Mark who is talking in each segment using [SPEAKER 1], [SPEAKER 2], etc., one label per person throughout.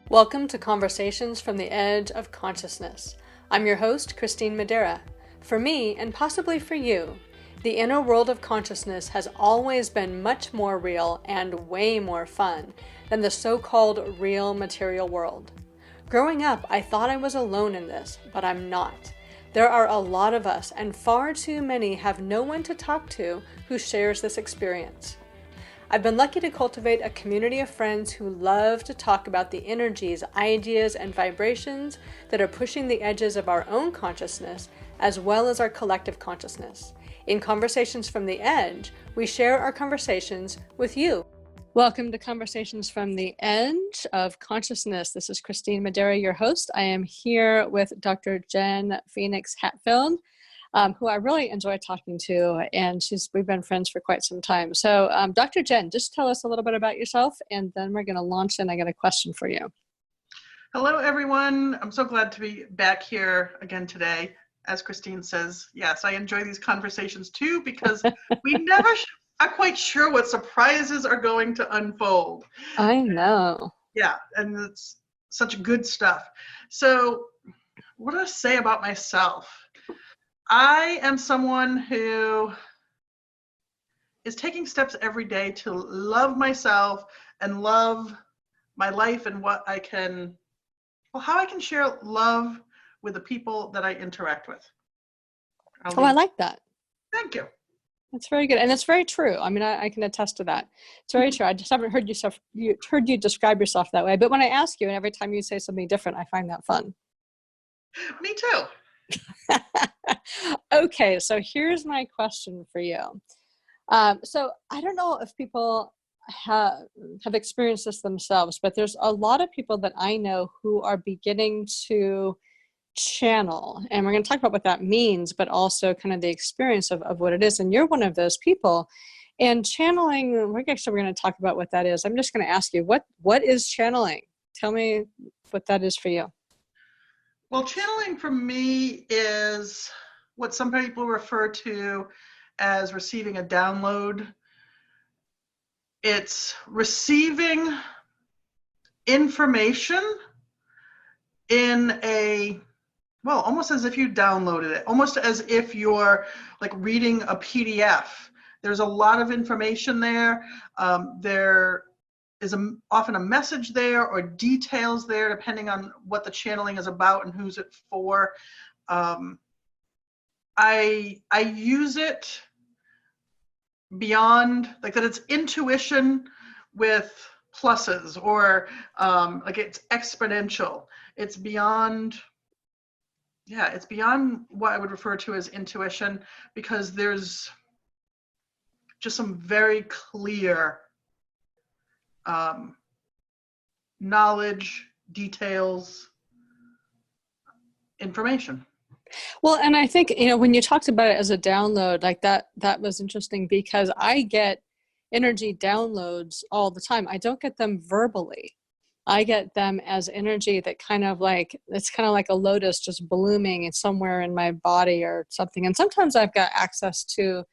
[SPEAKER 1] Welcome to Conversations from the Edge of Consciousness. I'm your host, Christine Madera. For me, and possibly for you, the inner world of consciousness has always been much more real and way more fun than the so-called real material world. Growing up, I thought I was alone in this, but I'm not. There are a lot of us, and far too many have no one to talk to who shares this experience. I've been lucky to cultivate a community of friends who love to talk about the energies, ideas, and vibrations that are pushing the edges of our own consciousness, as well as our collective consciousness. In Conversations from the Edge, we share our conversations with you. Welcome to Conversations from the Edge of Consciousness. This is Christine Madera, your host. I am here with Dr. Jenn Phoenix Hatfield, who I really enjoy talking to, and we've been friends for quite some time. So Dr. Jenn, just tell us a little bit about yourself, and then we're going to launch in. I got a question for you.
[SPEAKER 2] Hello, everyone. I'm so glad to be back here again today. As Christine says, yes, I enjoy these conversations too, because we never are quite sure what surprises are going to unfold.
[SPEAKER 1] I know.
[SPEAKER 2] Yeah, and it's such good stuff. So what do I say about myself? I am someone who is taking steps every day to love myself and love my life and how I can share love with the people that I interact with.
[SPEAKER 1] I like that.
[SPEAKER 2] Thank you.
[SPEAKER 1] That's very good. And it's very true. I mean, I can attest to that. It's very true. I just haven't heard you describe yourself that way. But when I ask you, and every time you say something different, I find that fun.
[SPEAKER 2] Me too.
[SPEAKER 1] Okay, so here's my question for you. So I don't know if people have experienced this themselves, but there's a lot of people that I know who are beginning to channel, and we're going to talk about what that means, but also kind of the experience of what it is. And you're one of those people. And channeling, we're going to talk about what that is. I'm just going to ask you, what is channeling? Tell me what that is for you.
[SPEAKER 2] Well, channeling for me is what some people refer to as receiving a download. It's receiving information in almost as if you downloaded it, almost as if you're like reading a PDF. There's a lot of information there. There is often a message there or details there, depending on what the channeling is about and who's it for. I use it beyond like that. It's intuition with pluses, or like it's exponential. It's beyond what I would refer to as intuition, because there's just some very clear knowledge, details, information.
[SPEAKER 1] Well, and I think, when you talked about it as a download, like that was interesting, because I get energy downloads all the time. I don't get them verbally. I get them as energy that it's kind of like a lotus just blooming somewhere in my body or something. And sometimes I've got access to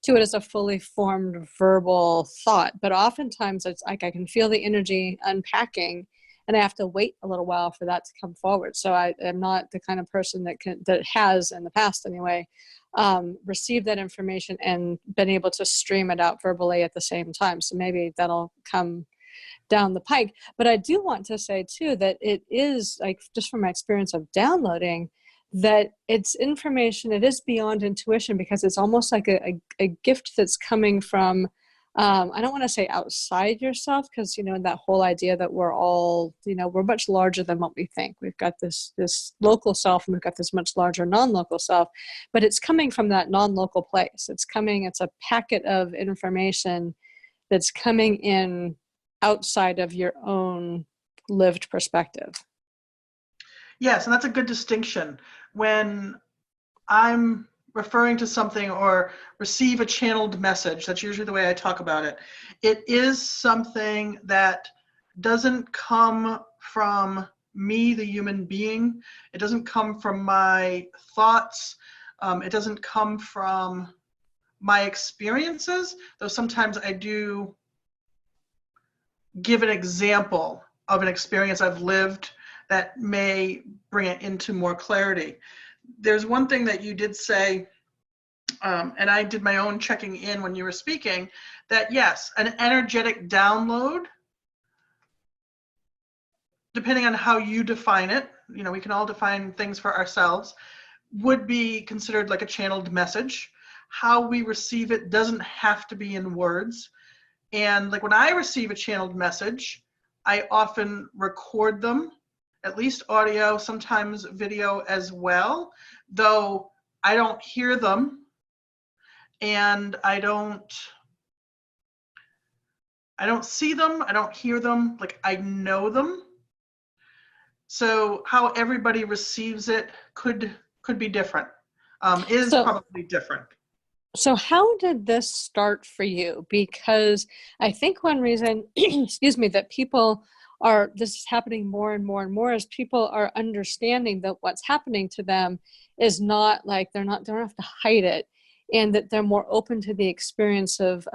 [SPEAKER 1] it as a fully formed verbal thought, but oftentimes it's like I can feel the energy unpacking, and I have to wait a little while for that to come forward. So I am not the kind of person that has, in the past anyway, received that information and been able to stream it out verbally at the same time. So maybe that'll come down the pike. But I do want to say too that it is, like, just from my experience of downloading, that it's information, it is beyond intuition, because it's almost like a gift that's coming from, I don't want to say outside yourself, because, that whole idea that we're all, we're much larger than what we think. We've got this local self, and we've got this much larger non-local self, but it's coming from that non-local place. It's a packet of information that's coming in outside of your own lived perspective.
[SPEAKER 2] Yes, and that's a good distinction. When I'm referring to something or receive a channeled message, that's usually the way I talk about it. It is something that doesn't come from me, the human being. It doesn't come from my thoughts. It doesn't come from my experiences, though sometimes I do give an example of an experience I've lived that may bring it into more clarity. There's one thing that you did say, and I did my own checking in when you were speaking, that yes, an energetic download, depending on how you define it, you know, we can all define things for ourselves, would be considered like a channeled message. How we receive it doesn't have to be in words. And like when I receive a channeled message, I often record them, at least audio, sometimes video as well, though I don't hear them and I don't see them, I don't hear them, like I know them. So how everybody receives it could be different, is probably different.
[SPEAKER 1] So how did this start for you? Because I think one reason, excuse me, that this is happening more and more and more is people are understanding that what's happening to them is not like they don't have to hide it, and that they're more open to the experience of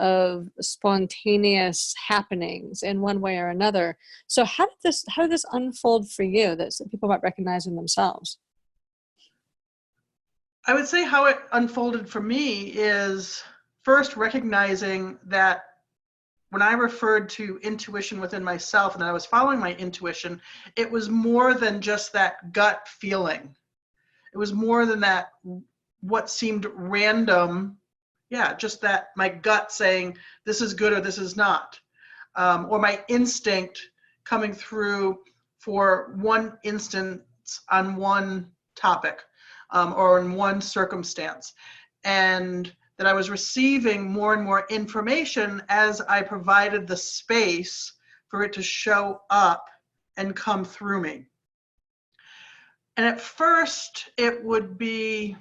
[SPEAKER 1] spontaneous happenings in one way or another. So how did this unfold for you, that people might recognize in themselves?
[SPEAKER 2] I would say how it unfolded for me is first recognizing that when I referred to intuition within myself and that I was following my intuition, it was more than just that gut feeling. It was more than that, what seemed random. Yeah, just that my gut saying this is good or this is not. Or my instinct coming through for one instance on one topic. Or in one circumstance, and that I was receiving more and more information as I provided the space for it to show up and come through me. And at first it would be,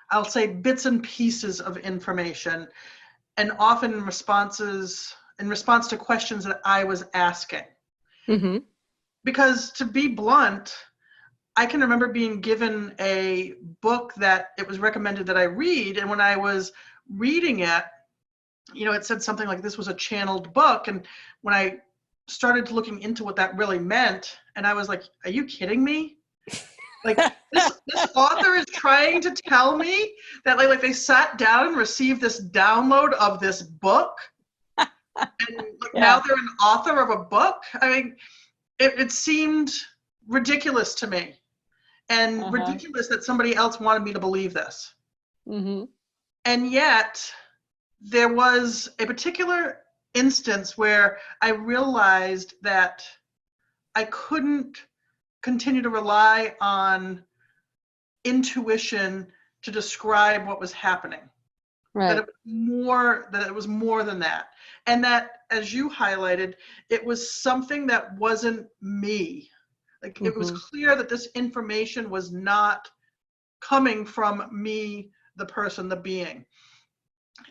[SPEAKER 2] I'll say, bits and pieces of information, and often in response to questions that I was asking.
[SPEAKER 1] Mm-hmm.
[SPEAKER 2] Because to be blunt, I can remember being given a book that it was recommended that I read. And when I was reading it, you know, it said something like this was a channeled book. And when I started looking into what that really meant, and I was like, are you kidding me? Like this author is trying to tell me that like they sat down and received this download of this book. And like, now they're an author of a book. I mean, it seemed ridiculous to me. And ridiculous that somebody else wanted me to believe this.
[SPEAKER 1] Mm-hmm.
[SPEAKER 2] And yet, there was a particular instance where I realized that I couldn't continue to rely on intuition to describe what was happening.
[SPEAKER 1] Right.
[SPEAKER 2] That it was more than that. And that, as you highlighted, it was something that wasn't me. Like it was clear that this information was not coming from me, the person, the being.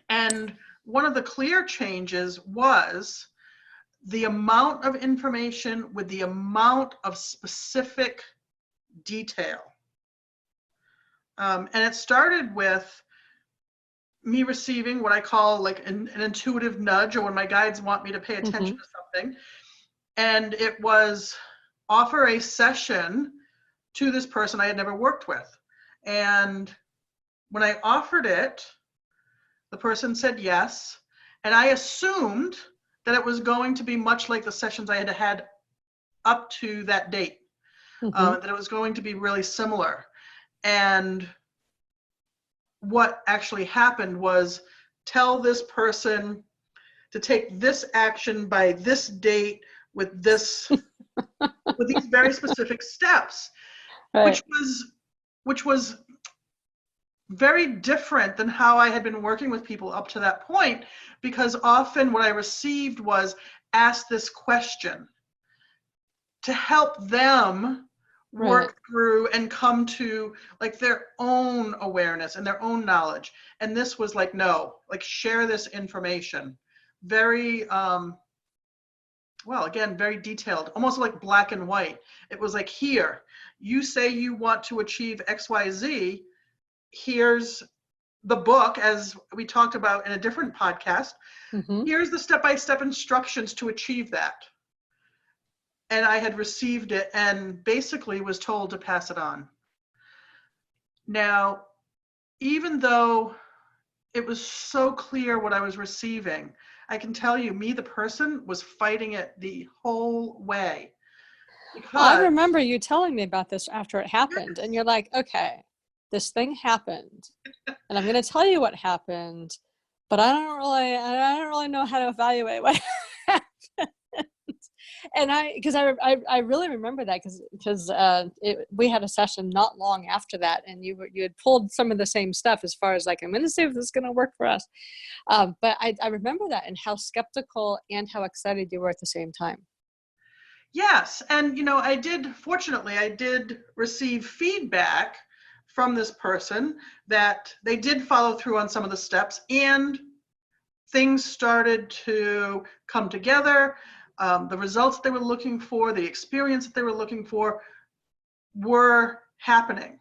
[SPEAKER 2] And one of the clear changes was the amount of information with the amount of specific detail. And it started with me receiving what I call like an intuitive nudge, or when my guides want me to pay attention to something. And it was offer a session to this person I had never worked with. And when I offered it, the person said yes. And I assumed that it was going to be much like the sessions I had had up to that date, that it was going to be really similar. And what actually happened was, tell this person to take this action by this date with this with these very specific steps, right. which was very different than how I had been working with people up to that point, because often what I received was, ask this question to help them work through and come to like their own awareness and their own knowledge. And this was like, no, like share this information. Very, well, again, very detailed, almost like black and white. It was like, here, you say you want to achieve XYZ, here's the book, as we talked about in a different podcast. Here's the step-by-step instructions to achieve that. and I had received it and basically was told to pass it on. Now, even though it was so clear what I was receiving, I can tell you, me, the person, was fighting it the whole way.
[SPEAKER 1] I
[SPEAKER 2] Because,
[SPEAKER 1] remember you telling me about this after it happened, and you're like, okay, this thing happened, and I'm going to tell you what happened, but I don't really know how to evaluate what happened. And I really remember that because we had a session not long after that, and you had pulled some of the same stuff as far as like, I'm going to see if this is going to work for us. But I remember that, and how skeptical and how excited you were at the same time.
[SPEAKER 2] yes, and fortunately, I did receive feedback from this person that they did follow through on some of the steps, and things started to come together. The results they were looking for, the experience that they were looking for, were happening.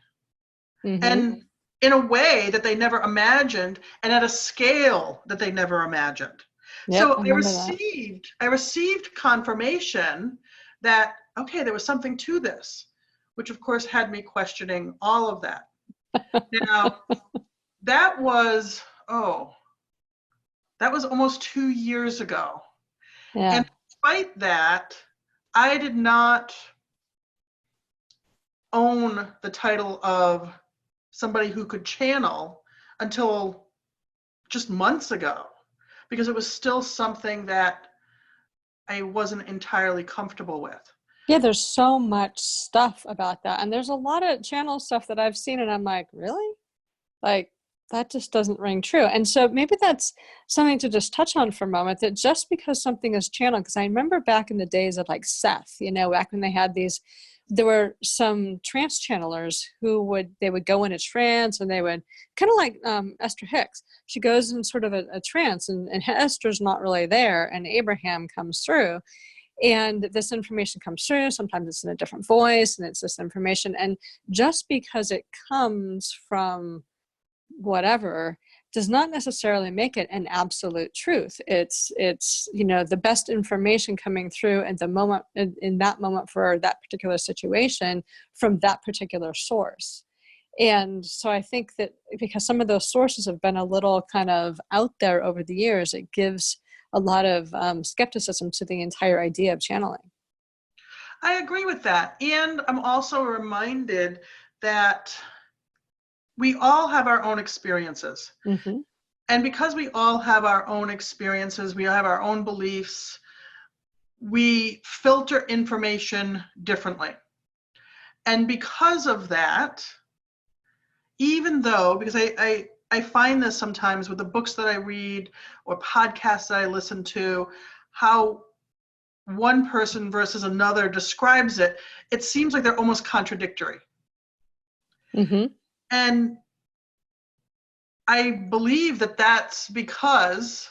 [SPEAKER 1] Mm-hmm.
[SPEAKER 2] And in a way that they never imagined, and at a scale that they never imagined.
[SPEAKER 1] Yep,
[SPEAKER 2] So I received confirmation that, okay, there was something to this, which of course had me questioning all of that. Now, that was almost 2 years ago.
[SPEAKER 1] Yeah.
[SPEAKER 2] And despite that, I did not own the title of somebody who could channel until just months ago, because it was still something that I wasn't entirely comfortable with.
[SPEAKER 1] Yeah, there's so much stuff about that. And there's a lot of channel stuff that I've seen, and I'm like, really? Like, that just doesn't ring true. And so maybe that's something to just touch on for a moment, that just because something is channeled, because I remember back in the days of like Seth, back when they had these, there were some trance channelers who would go in a trance, and they would kind of like Esther Hicks. She goes in sort of a trance, and Esther's not really there, and Abraham comes through. And this information comes through. Sometimes it's in a different voice, and it's this information. And just because it comes from whatever does not necessarily make it an absolute truth. It's the best information coming through at the moment, in that moment, for that particular situation, from that particular source. And so I think that because some of those sources have been a little kind of out there over the years, it gives a lot of skepticism to the entire idea of channeling.
[SPEAKER 2] I agree with that. And I'm also reminded that we all have our own experiences.
[SPEAKER 1] Mm-hmm.
[SPEAKER 2] And because we all have our own experiences, we have our own beliefs, we filter information differently. And because of that, even though, because I find this sometimes with the books that I read or podcasts that I listen to, how one person versus another describes it, it seems like they're almost contradictory.
[SPEAKER 1] Mm-hmm.
[SPEAKER 2] And I believe that that's because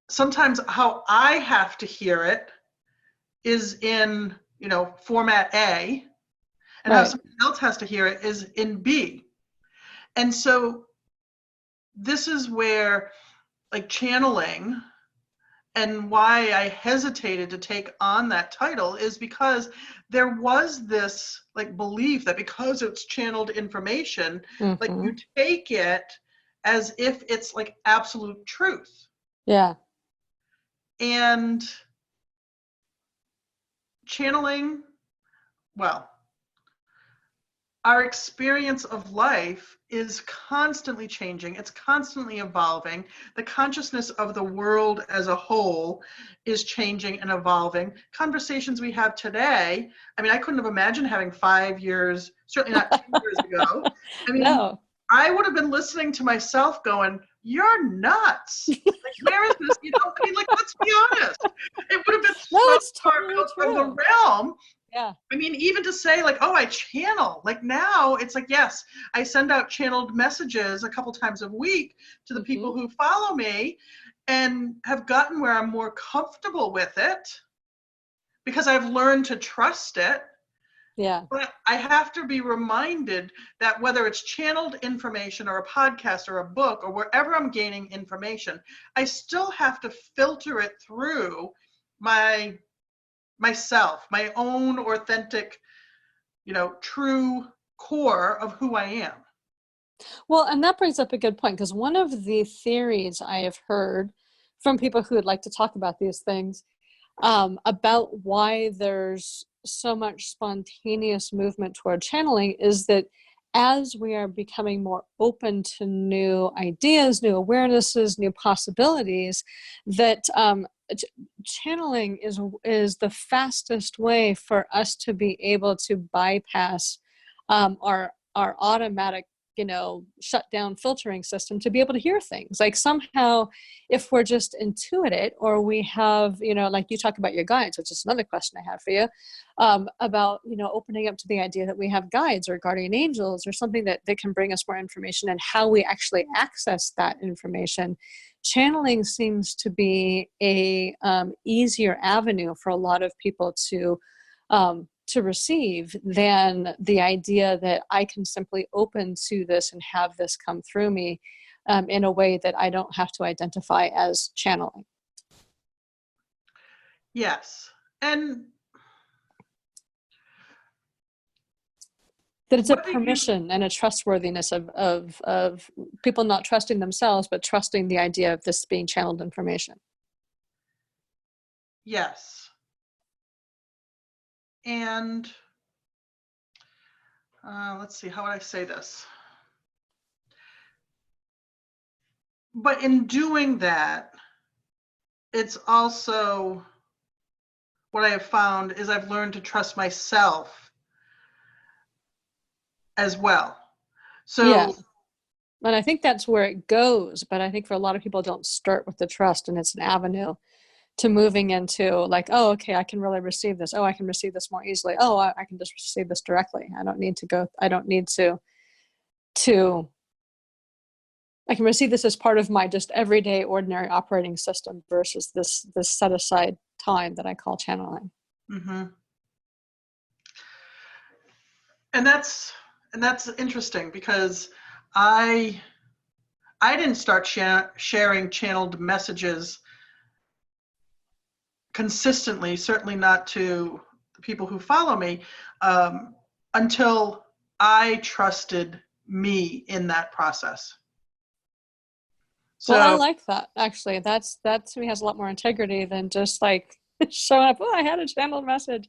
[SPEAKER 2] sometimes how I have to hear it is in, format A, and how somebody else has to hear it is in B. And so this is where, like, channeling, and why I hesitated to take on that title, is because there was this like belief that because it's channeled information,
[SPEAKER 1] Mm-hmm.
[SPEAKER 2] like, you take it as if it's like absolute truth.
[SPEAKER 1] Yeah.
[SPEAKER 2] And channeling, well, our experience of life is constantly changing. It's constantly evolving. The consciousness of the world as a whole is changing and evolving. Conversations we have today, I mean, I couldn't have imagined having 5 years, certainly not 2 years ago. I mean, no. I would have been listening to myself going, "You're nuts. Like, where is this?" I mean, like, let's be honest. It would have been so far out of the realm.
[SPEAKER 1] Yeah.
[SPEAKER 2] I mean, even to say like, "Oh, I channel." Like, now it's like, yes, I send out channeled messages a couple times a week to the people who follow me, and have gotten where I'm more comfortable with it because I've learned to trust it.
[SPEAKER 1] Yeah.
[SPEAKER 2] But I have to be reminded that whether it's channeled information or a podcast or a book or wherever I'm gaining information, I still have to filter it through my myself, my own authentic, true core of who I am.
[SPEAKER 1] Well, and that brings up a good point, because one of the theories I have heard from people who would like to talk about these things, about why there's so much spontaneous movement toward channeling, is that as we are becoming more open to new ideas, new awarenesses, new possibilities, that channeling is the fastest way for us to be able to bypass our automatic, shut down filtering system, to be able to hear things. Like, somehow, if we're just intuitive, or we have, like you talk about your guides, which is another question I have for you, about, opening up to the idea that we have guides or guardian angels or something that can bring us more information, and how we actually access that information. Channeling seems to be a easier avenue for a lot of people to receive than the idea that I can simply open to this and have this come through me in a way that I don't have to identify as channeling.
[SPEAKER 2] Yes. And
[SPEAKER 1] that it's a permission and a trustworthiness of people not trusting themselves, but trusting the idea of this being channeled information.
[SPEAKER 2] Yes. And let's see, how would I say this? But in doing that, it's also, what I have found is I've learned to trust myself as well. So
[SPEAKER 1] yeah. And I think that's where it goes. But I think for a lot of people, don't start with the trust, and it's an avenue to moving into, like, oh, okay, I can really receive this. Oh, I can receive this more easily. Oh, I can just receive this directly. I don't need to I can receive this as part of my just everyday ordinary operating system, versus this set aside time that I call channeling.
[SPEAKER 2] Mm-hmm. And that's interesting, because I didn't start sharing channeled messages consistently, certainly not to the people who follow me, until I trusted me in that process. So,
[SPEAKER 1] well, I like that, actually. That to me has a lot more integrity than just like showing up, oh, I had a channeled message,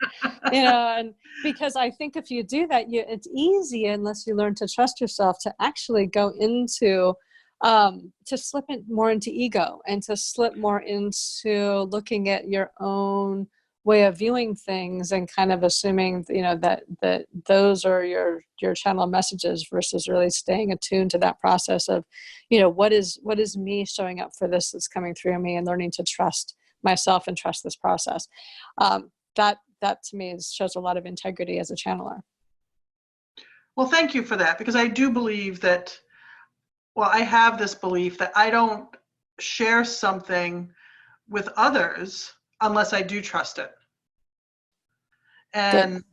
[SPEAKER 1] and because I think if you do that, it's easy, unless you learn to trust yourself, to actually go into to slip in more into ego, and to slip more into looking at your own way of viewing things, and kind of assuming that those are your channel messages, versus really staying attuned to that process of what is me showing up for this that's coming through me, and learning to trust myself and trust this process. That to me shows a lot of integrity as a channeler.
[SPEAKER 2] well, thank you for that, because I do believe that, well, I have this belief that I don't share something with others unless I do trust it. And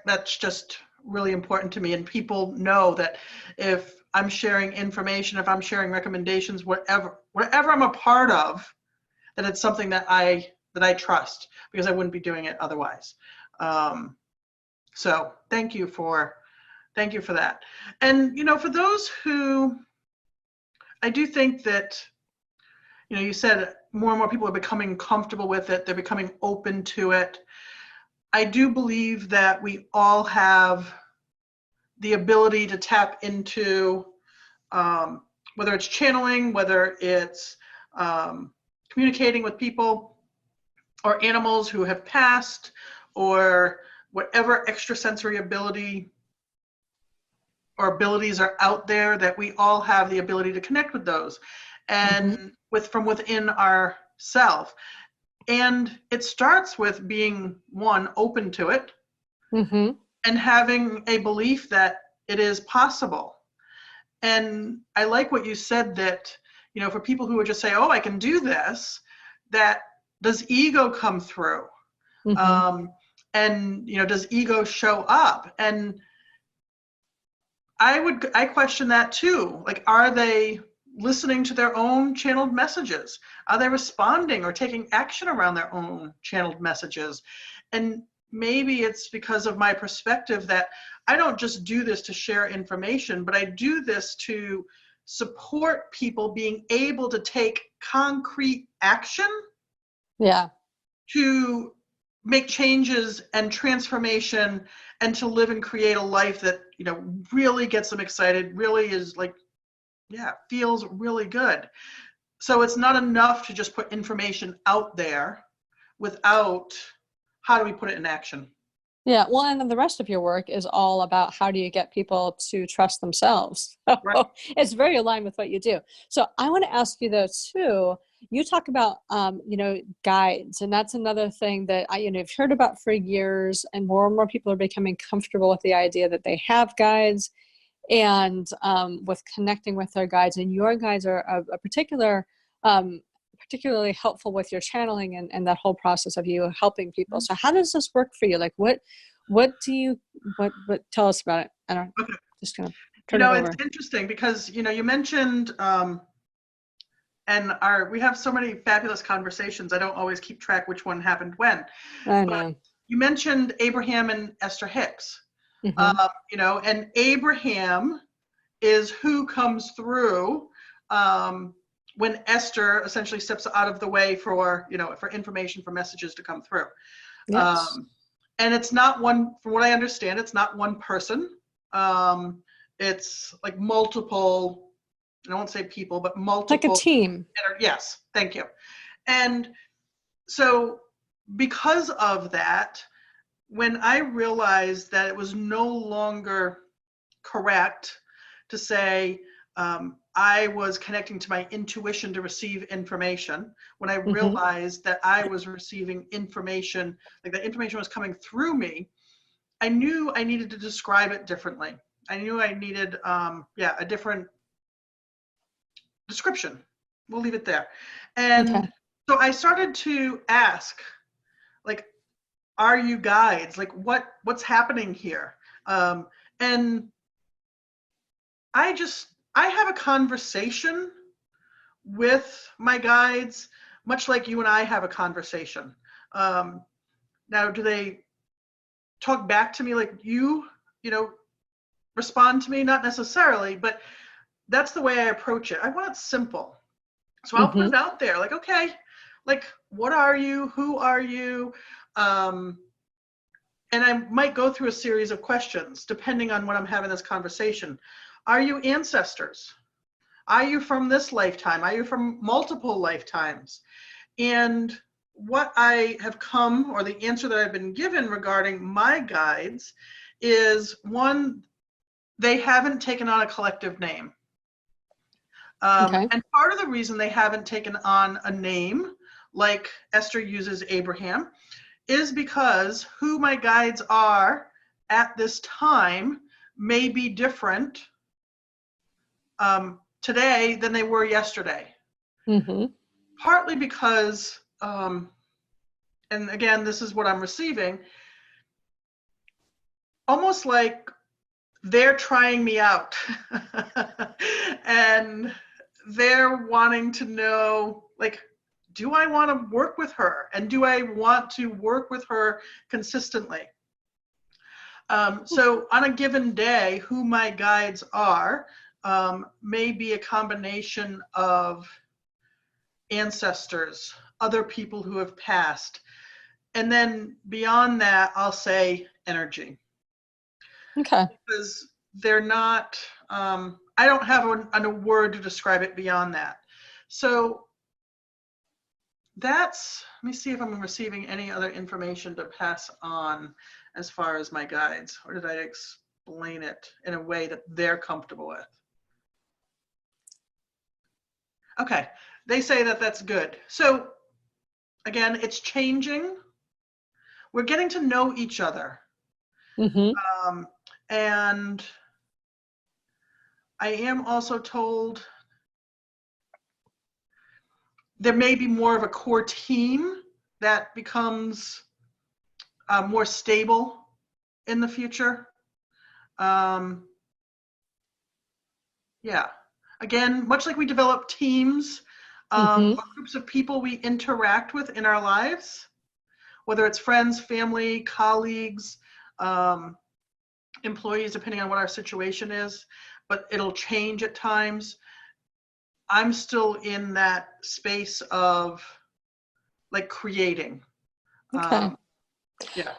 [SPEAKER 2] that's just really important to me. And people know that if I'm sharing information, if I'm sharing recommendations, whatever I'm a part of, that it's something that I trust, because I wouldn't be doing it otherwise. So thank you for that. And for those who, I do think that, you said more and more people are becoming comfortable with it. They're becoming open to it. I do believe that we all have the ability to tap into, whether it's channeling, whether it's communicating with people or animals who have passed, or whatever extrasensory ability or abilities are out there, that we all have the ability to connect with those, and from within ourself. And it starts with being, one, open to it, and having a belief that it is possible. And I like what you said, that for people who would just say, oh, I can do this, that does ego come through? And does ego show up? And I question that too. Like, are they listening to their own channeled messages? Are they responding or taking action around their own channeled messages? And maybe it's because of my perspective that I don't just do this to share information, but I do this to support people being able to take concrete action
[SPEAKER 1] Yeah.
[SPEAKER 2] to make changes and transformation and to live and create a life that, you know, really gets them excited, really is like, yeah, feels really good. So it's not enough to just put information out there without how do we put it in action?
[SPEAKER 1] Yeah, well, and then the rest of your work is all about how do you get people to trust themselves.
[SPEAKER 2] Right.
[SPEAKER 1] So it's very aligned with what you do. So I want to ask you though too. You talk about guides, and that's another thing that I've heard about for years, and more people are becoming comfortable with the idea that they have guides, and with connecting with their guides. And your guides are a particularly helpful with your channeling and that whole process of you helping people. So how does this work for you? Like what tell us about it? I don't
[SPEAKER 2] Okay.
[SPEAKER 1] just gonna turn it over.
[SPEAKER 2] It's interesting because, you mentioned, and we have so many fabulous conversations. I don't always keep track which one happened when.
[SPEAKER 1] I
[SPEAKER 2] But
[SPEAKER 1] know.
[SPEAKER 2] you mentioned Abraham and Esther Hicks.
[SPEAKER 1] Mm-hmm.
[SPEAKER 2] And Abraham is who comes through when Esther essentially steps out of the way for information, for messages to come through.
[SPEAKER 1] Yes.
[SPEAKER 2] And it's not one, from what I understand, it's not one person. It's like multiple, I won't say people, but multiple.
[SPEAKER 1] Like a team.
[SPEAKER 2] Yes, thank you. And so because of that, when I realized that it was no longer correct to say I was connecting to my intuition to receive information, when I realized that I was receiving information, like that information was coming through me, I knew I needed to describe it differently. I knew I needed a different description. We'll leave it there. And so I started to ask, like, are you guides? Like, what's happening here? And I have a conversation with my guides, much like you and I have a conversation. Now, do they talk back to me like you respond to me? Not necessarily, but that's the way I approach it. I want it simple. So I'll put it out there like, okay, like, what are you? Who are you? And I might go through a series of questions depending on when I'm having this conversation. Are you ancestors? Are you from this lifetime? Are you from multiple lifetimes? And what I have come, or the answer that I've been given regarding my guides is, one, they haven't taken on a collective name. And part of the reason they haven't taken on a name, like Esther uses Abraham, is because who my guides are at this time may be different today than they were yesterday. Partly because, and again, this is what I'm receiving, almost like they're trying me out and they're wanting to know, like, do I want to work with her? And do I want to work with her consistently? So on a given day, who my guides are may be a combination of ancestors, other people who have passed. And then beyond that, I'll say energy. Because they're not, I don't have a word to describe it beyond that. So let me see if I'm receiving any other information to pass on as far as my guides, or did I explain it in a way that they're comfortable with? Okay, they say that that's good. So again, it's changing. We're getting to know each other. And I am also told there may be more of a core team that becomes more stable in the future. Yeah, Again, much like we develop teams,
[SPEAKER 1] Mm-hmm.
[SPEAKER 2] or groups of people we interact with in our lives, whether it's friends, family, colleagues, employees, depending on what our situation is, but it'll change at times. I'm still in that space of like creating.
[SPEAKER 1] Okay.
[SPEAKER 2] Yeah.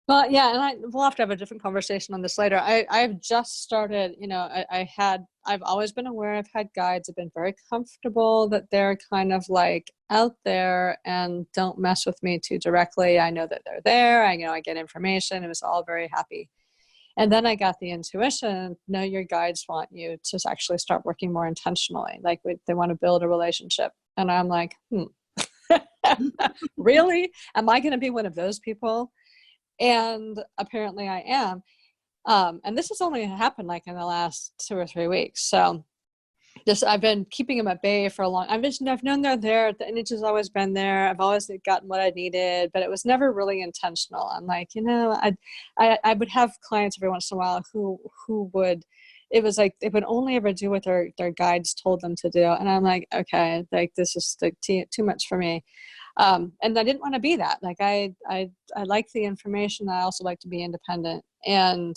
[SPEAKER 1] Well, yeah, and we'll have to have a different conversation on this later. I've just started, I've always been aware I've had guides. I've been very comfortable that they're kind of like out there and don't mess with me too directly. I know that they're there. I get information. It was all very happy. And then I got the intuition, no, your guides want you to actually start working more intentionally. Like they want to build a relationship. And I'm like, really? Am I going to be one of those people? And apparently I am. And this has only happened like in the last 2 or 3 weeks. So I've been keeping them at bay for a long. I've known they're there. The energy's always been there. I've always gotten what I needed, but it was never really intentional. I'm like, I would have clients every once in a while who would. It was like they would only ever do what their guides told them to do, and I'm like, okay, like this is too much for me. And I didn't want to be that. Like I like the information. I also like to be independent. And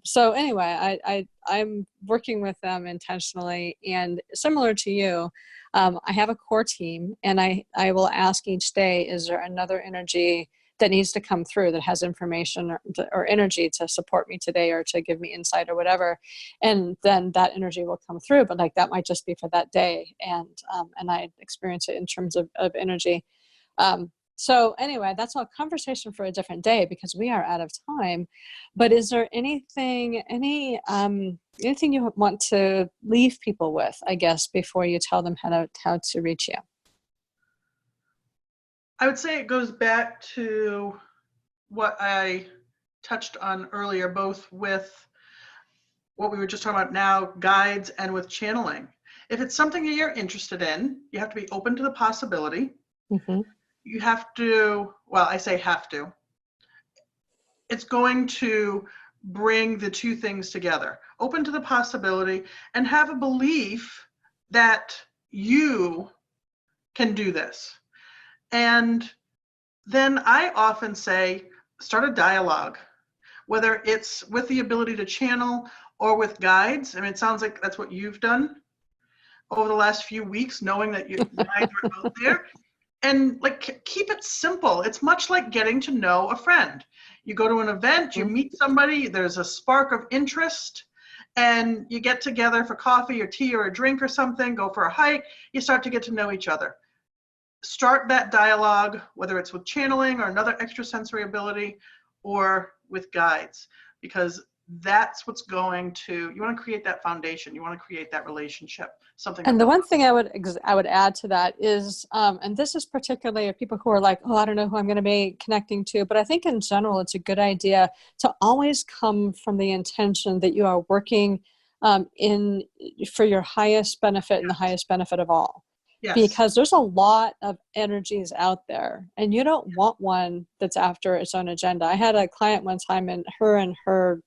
[SPEAKER 1] so anyway, I'm working with them intentionally, and similar to you, I have a core team, and I will ask each day, is there another energy that needs to come through that has information or energy to support me today or to give me insight or whatever, and then that energy will come through. But like that might just be for that day, and I experience it in terms of energy. So anyway, that's a conversation for a different day because we are out of time. But is there anything you want to leave people with, I guess, before you tell them how to reach you?
[SPEAKER 2] I would say it goes back to what I touched on earlier, both with what we were just talking about now, guides, and with channeling. If it's something that you're interested in, you have to be open to the possibility.
[SPEAKER 1] Mm-hmm.
[SPEAKER 2] You have to, well, I say have to. It's going to bring the two things together. Open to the possibility and have a belief that you can do this. And then I often say, start a dialogue, whether it's with the ability to channel or with guides. I mean, it sounds like that's what you've done over the last few weeks, knowing that your guides are out there. And like, keep it simple. It's much like getting to know a friend. You go to an event, you meet somebody, there's a spark of interest, and you get together for coffee or tea or a drink or something, go for a hike, you start to get to know each other. Start that dialogue, whether it's with channeling or another extrasensory ability or with guides, because that's what's going to, you want to create that foundation, you want to create that relationship, something.
[SPEAKER 1] And the one thing I would add to that is, and this is particularly of people who are like, oh, I don't know who I'm going to be connecting to, but I think in general, it's a good idea to always come from the intention that you are working for your highest benefit and the highest benefit of all.
[SPEAKER 2] Yes.
[SPEAKER 1] Because there's a lot of energies out there, and you don't want one that's after its own agenda. I had a client one time, and her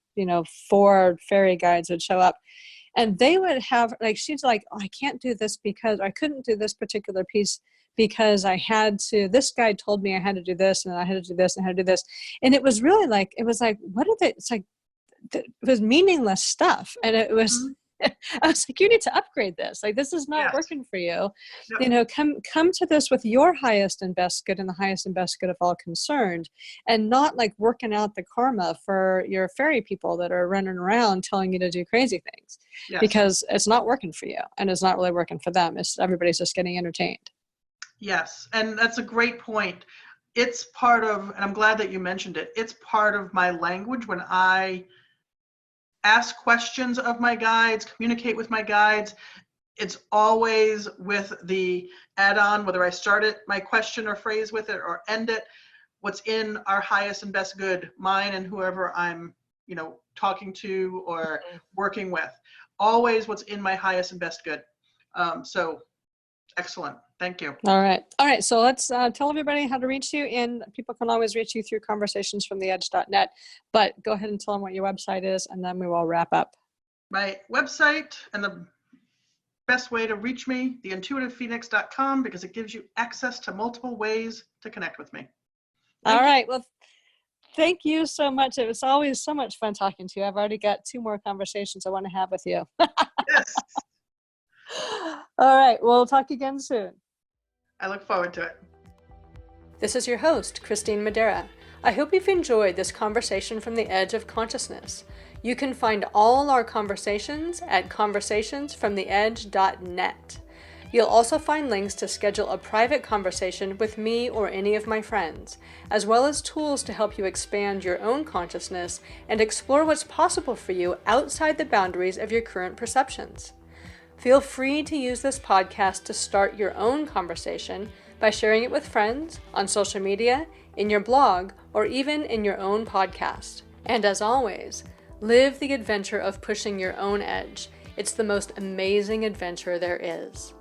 [SPEAKER 1] 4 fairy guides would show up. And they would have, like, she's like, oh, I can't do this because I couldn't do this particular piece because this guy told me I had to do this and I had to do this and I had to do this. And it was really like, what are they, it's like, it was meaningless stuff. And it was, I was like, you need to upgrade this. Like, this is not working for you. Yep. Come to this with your highest and best good and the highest and best good of all concerned, and not like working out the karma for your fairy people that are running around telling you to do crazy things, because it's not working for you and it's not really working for them. Everybody's just getting entertained.
[SPEAKER 2] Yes. And that's a great point. It's part of, and I'm glad that you mentioned it, it's part of my language when I ask questions of my guides, communicate with my guides. It's always with the add-on, whether I start it, my question or phrase with it, or end it, what's in our highest and best good, mine and whoever I'm, talking to or working with. Always what's in my highest and best good. So excellent. Thank you.
[SPEAKER 1] All right. So let's tell everybody how to reach you, and people can always reach you through conversationsfromtheedge.net, but go ahead and tell them what your website is, and then we will wrap up.
[SPEAKER 2] My website and the best way to reach me, theintuitivephoenix.com, because it gives you access to multiple ways to connect with me.
[SPEAKER 1] All right. Well, thank you so much. It was always so much fun talking to you. I've already got 2 more conversations I want to have with you.
[SPEAKER 2] Yes.
[SPEAKER 1] All right. We'll talk again soon.
[SPEAKER 2] I look forward to it.
[SPEAKER 1] This is your host, Christine Madera. I hope you've enjoyed this conversation from the edge of consciousness. You can find all our conversations at conversationsfromtheedge.net. You'll also find links to schedule a private conversation with me or any of my friends, as well as tools to help you expand your own consciousness and explore what's possible for you outside the boundaries of your current perceptions. Feel free to use this podcast to start your own conversation by sharing it with friends, on social media, in your blog, or even in your own podcast. And as always, live the adventure of pushing your own edge. It's the most amazing adventure there is.